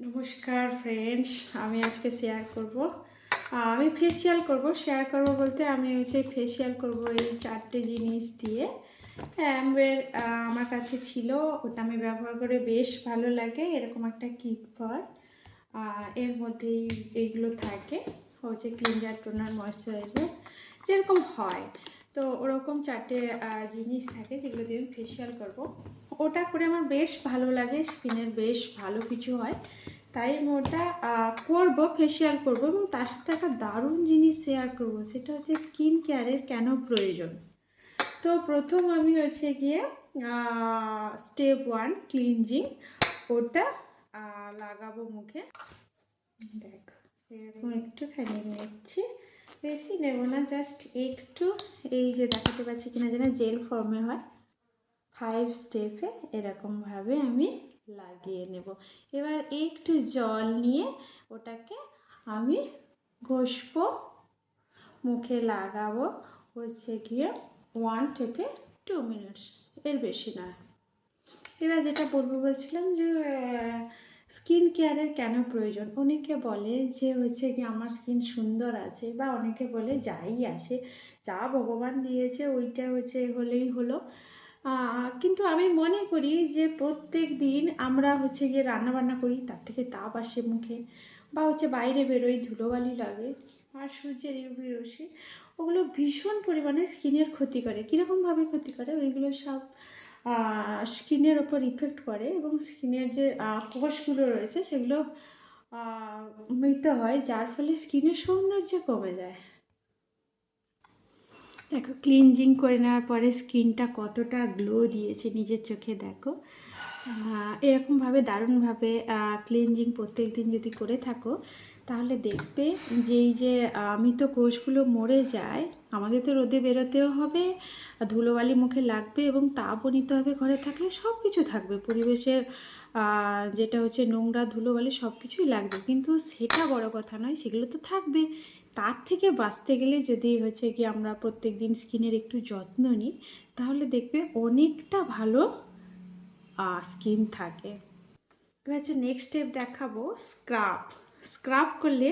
নমস্কার ফ্রেন্ডস, আমি আজকে শেয়ার করব। আমি ফেসিয়াল করব। শেয়ার করব বলতে আমি ফেসিয়াল করব এই 4টে জিনিস দিয়ে। অ্যাম্বের আমার কাছে ছিল, ওটা আমি ব্যবহার করে বেশ ভালো লাগে। এরকম একটা কিট পাওয়ার, এর মধ্যেই এইগুলো থাকে, ক্লিনজার, টোনার, ময়েশ্চারাইজার যেরকম হয়। তো ওরকম 4টে জিনিস থাকে যেগুলো দিয়ে আমি ফেসিয়াল করব। ওটা করে আমার বেশ ভালো লাগে, স্কিনের বেশ ভালো কিছু হয়, তাই আমি ওটা করবো, ফেসিয়াল করবো। এবং তার সাথে একটা দারুণ জিনিস শেয়ার করব, সেটা হচ্ছে স্কিন কেয়ারের কেন প্রয়োজন। তো প্রথম আমি গিয়ে স্টেপ 1 ক্লিনজিং, ওটা লাগাবো মুখে। দেখো, এরকম একটুখানি নিচ্ছি, বেশি নেব না, জাস্ট একটু। এই যে দেখাতে পাচ্ছি কিনা জানি, জেল ফর্মে হয়। 5 স্টেপে এরকমভাবে আমি লাগিয়ে নেব। এবার একটু জল নিয়ে ওটাকে আমি ঘষবো, মুখে লাগাবো গিয়ে 1 থেকে 2 মিনিটস, এর বেশি নয়। এবার যেটা বলছিলাম যে স্কিন কেয়ারের কেন প্রয়োজন। অনেকে বলে যে কি আমার স্কিন সুন্দর আছে, বা অনেকে বলে যাই আছে, যা ভগবান দিয়েছে ওইটা হলেই হলো। কিন্তু আমি মনে করি যে প্রত্যেক দিন আমরা গিয়ে রান্নাবান্না করি, তার থেকে তাপ আসে মুখে, বা বাইরে বেরোই, ধুলোবালি লাগে, আর সূর্যের ইউভি রশ্মি, ওগুলো ভীষণ পরিমাণে স্কিনের ক্ষতি করে। কীরকমভাবে ক্ষতি করে, ওইগুলো সব স্কিনের ওপর ইফেক্ট করে, এবং স্কিনের যে কোষগুলো রয়েছে সেগুলো মৃত হয়, যার ফলে স্কিনের সৌন্দর্য কমে যায়। দেখো, ক্লিনজিং করে নেওয়ার পরে স্কিনটা কতটা গ্লো দিয়েছে, নিজের চোখে দেখো। এরকমভাবে দারুণভাবে ক্লিনজিং প্রত্যেক দিন যদি করে থাকো, তাহলে দেখবে যে এই যে মৃত কোষগুলো মরে যায়। আমাদের তো রোদে বেরোতেও হবে, ধুলোবালি মুখে লাগবে, এবং তাপও নিতে হবে। ঘরে থাকলে সব কিছু থাকবে, পরিবেশের যেটা নোংরা, ধুলোবালি সব কিছুই লাগবে, কিন্তু সেটা বড় কথা নয়, সেগুলো তো থাকবে। তার থেকে বাঁচতে গেলে যদি কি আমরা প্রত্যেক দিন স্কিনের একটু যত্ন নিই, তাহলে দেখবে অনেকটা ভালো স্কিন থাকে। নেক্সট স্টেপ দেখাবো, স্ক্রাব। স্ক্রাব করলে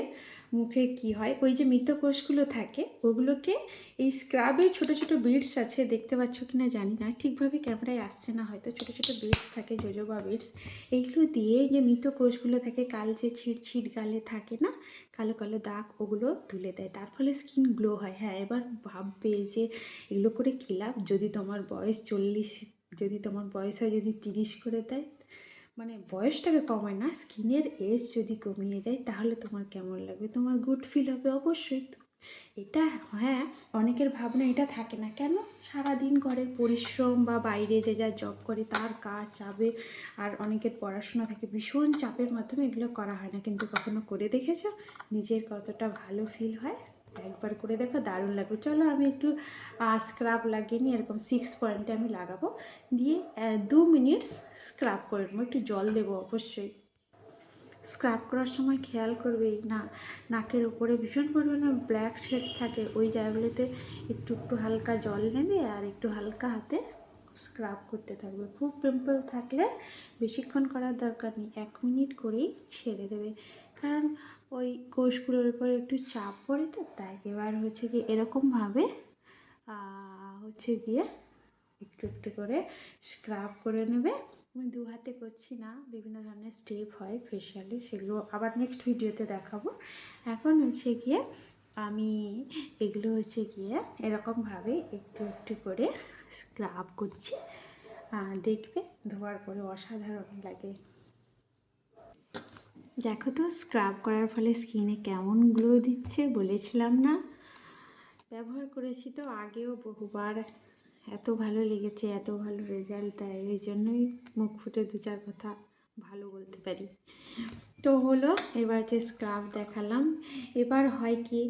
মুখে কি হয়, ওই যে মৃত কোষগুলো থাকে ওগুলোকে, এই স্ক্রাবে ছোট ছোট বিটস আছে, দেখতে পাচ্ছ কি না জানি না, ঠিকভাবে ক্যামেরায় আসছে না হয়তো, ছোট ছোট বিটস থাকে, জোজোবা বিটস। এইগুলো দিয়ে যে মৃত কোষগুলো থাকে, কাল যে ছিট গালে থাকে না, কালো কালো দাগ, ওগুলো তুলে দেয়, তার ফলে স্কিন গ্লো হয়। হ্যাঁ, এবার ভাববে যে এগুলো করে কী লাভ, যদি তোমার বয়স 40, যদি তোমার বয়স হয় যদি 30 করে দেয়, মানে বয়সটাকে কমায় না, স্কিনের এজ যদি কমিয়ে দেয়, তাহলে তোমার কেমন লাগবে, তোমার গুড ফিল হবে অবশ্যই। তো এটা, হ্যাঁ, অনেকের ভাবনা এটা থাকে না, কেন, সারাদিন ঘরের পরিশ্রম, বা বাইরে যে যা জব করে তার কাজ চাপে, আর অনেকের পড়াশোনা থাকে, ভীষণ চাপের মাধ্যমে এগুলো করা হয় না। কিন্তু কখনো করে দেখেছো নিজের কতটা ভালো ফিল হয়? একবার করে দেখো, দারুণ লাগবে। চলো আমি একটু স্ক্রাব লাগিয়ে নিই, এরকম 6 পয়েন্টে আমি লাগাবো, দিয়ে 2 মিনিটস স্ক্রাব করে নেবো। একটু জল দেবো অবশ্যই। স্ক্রাব করার সময় খেয়াল করবে না, নাকের উপরে ভীষণ পরিমাণে ব্ল্যাক শেডস থাকে, ওই জায়গাগুলোতে একটু একটু হালকা জল নেবে, আর একটু হালকা হাতে স্ক্রাব করতে থাকবে। খুব পিম্পল থাকলে বেশিক্ষণ করার দরকার নেই, 1 মিনিট করেই ছেড়ে দেবে, কারণ ওই কোষগুলোর উপরে একটু চাপ পড়ে, তো তাই। এবার কি এরকমভাবে গিয়ে একটু একটু করে স্ক্রাব করে নেবে। আমি 2 হাতে করছি না, বিভিন্ন ধরনের স্টেপ হয় ফেশিয়ালে, সেগুলো আবার নেক্সট ভিডিওতে দেখাবো। এখন গিয়ে আমি এগুলো গিয়ে এরকমভাবে একটু একটু করে স্ক্রাব করছি, দেখবে ধোয়ার পরে অসাধারণ লাগে। দেখো তো, স্ক্রাব করার ফলে স্কিনে কেমন গ্লো দিচ্ছে, বলেছিলাম না, ব্যবহার করেছি তো আগেও বহুবার, এত ভালো লেগেছে, এত ভালো রেজাল্ট দেয়, এই জন্যই মুখ ফুটে 2-4 কথা ভালো বলতে পারি। তো হলো, এবার যে স্ক্রাব দেখালাম, এবার হয় কি,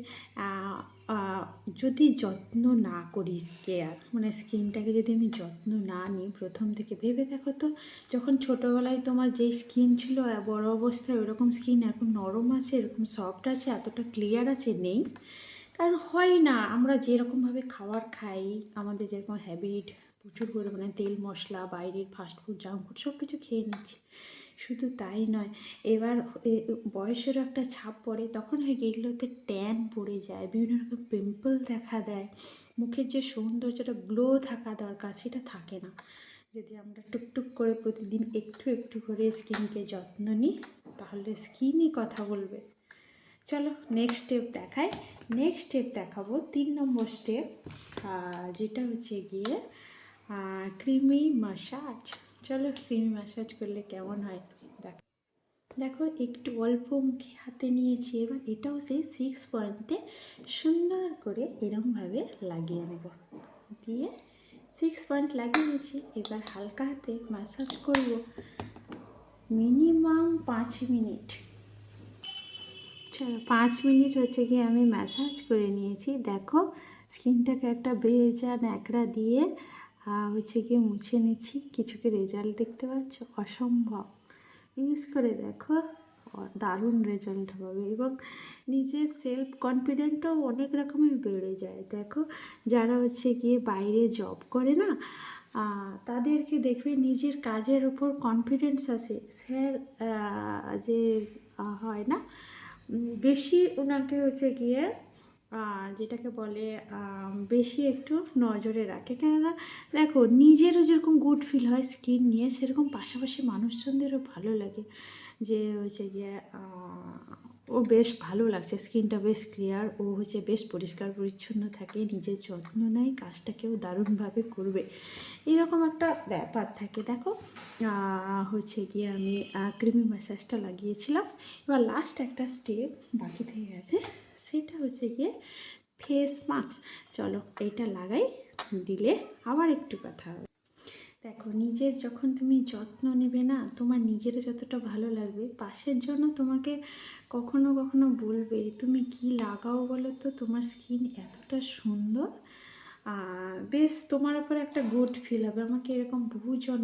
যদি যত্ন না করি, কেয়ার মানে স্কিনটাকে যদি আমি যত্ন না নিই প্রথম থেকে, ভেবে দেখো তো, যখন ছোটোবেলায় তোমার যেই স্কিন ছিল বড় অবস্থায় ওরকম স্কিন এখন নরম আছে, এরকম সফট আছে, এতটা ক্লিয়ার আছে, নেই। কারণ হয় না, আমরা যেরকমভাবে খাবার খাই, আমাদের যেরকম হ্যাবিট, প্রচুর পরিমাণে তেল মশলা, বাইরের ফাস্টফুড, জাঙ্ক ফুড সব কিছু খেয়ে নিচ্ছি, শুধু তাই নয়, এবার বয়সেরও একটা ছাপ পড়ে, তখন হয় কি এগুলোতে ট্যান পড়ে যায়, বিভিন্ন রকম পিম্পল দেখা দেয়, মুখের যে সৌন্দর্যটা গ্লো থাকা দরকার সেটা থাকে না। যদি আমরা টুকটুক করে প্রতিদিন একটু একটু করে স্কিনকে যত্ন নিই, তাহলে স্কিনই কথা বলবে। চলো নেক্সট স্টেপ দেখাই। নেক্সট স্টেপ দেখাবো 3 নম্বর স্টেপ, যেটা হচ্ছে গিয়ে ক্রিমি ম্যাসাজ। চলো ক্রিমি ম্যাসাজ করলে কেমন হয় দেখো। দেখো একটু অল্প মুখে হাতে নিয়েছি, এবার এটাও সেই 6 পয়েন্টে সুন্দর করে এরমভাবে লাগিয়ে নেব। দিয়ে 6 পয়েন্ট লাগিয়ে নিয়েছি, এবার হালকা হাতে ম্যাসাজ করব মিনিমাম 5 মিনিট। চলো 5 মিনিট হচ্ছে গিয়ে আমি ম্যাসাজ করে নিয়েছি। দেখো স্কিনটাকে একটা ভেজা ন্যাকড়া দিয়ে হচ্ছে গিয়ে মুছে নিচ্ছি। কিছুকে রেজাল্ট দেখতে পাচ্ছ, অসম্ভব। ইউজ করে দেখো, দারুণ রেজাল্ট হবে এবং নিজের সেলফ কনফিডেন্টটাও অনেক রকমের বেড়ে যায়। দেখো যারা হচ্ছে গিয়ে বাইরে জব করে না, তাদেরকে দেখবে নিজের কাজের ওপর কনফিডেন্স আসে। স্যার যে হয় না, বেশি ওনাকে হচ্ছে গিয়ে যেটাকে বলে বেশি একটু নজরে রাখে। কেননা দেখো নিজেরও যেরকম গুড ফিল হয় স্কিন নিয়ে, সেরকম পাশাপাশি মানুষজনদেরও ভালো লাগে যে হচ্ছে গিয়ে ও বেশ ভালো লাগছে, স্কিনটা বেশ ক্লিয়ার, ও হচ্ছে বেশ পরিষ্কার পরিচ্ছন্ন থাকে, নিজের যত্ন নেয়, কাজটাকেও দারুণভাবে করবে, এরকম একটা ব্যাপার থাকে। দেখো হচ্ছে গিয়ে আমি ক্রিমি ম্যাসাজটা লাগিয়েছিলাম। এবার লাস্ট একটা স্টেপ বাকি থেকে গেছে, সেটা হচ্ছে গিয়ে ফেস মাস্ক। চলো এইটা লাগাই, দিলে আবার একটু কথা হবে। দেখো নিজের যখন তুমি যত্ন নেবে না, তোমার নিজেরও যতটা ভালো লাগবে, পাশের জন্য তোমাকে কখনো কখনো বলবে তুমি কি লাগাও বলো তো, তোমার স্কিন এতটা সুন্দর, বেশ তোমার ওপর একটা গুড ফিল হবে। আমাকে এরকম বহুজন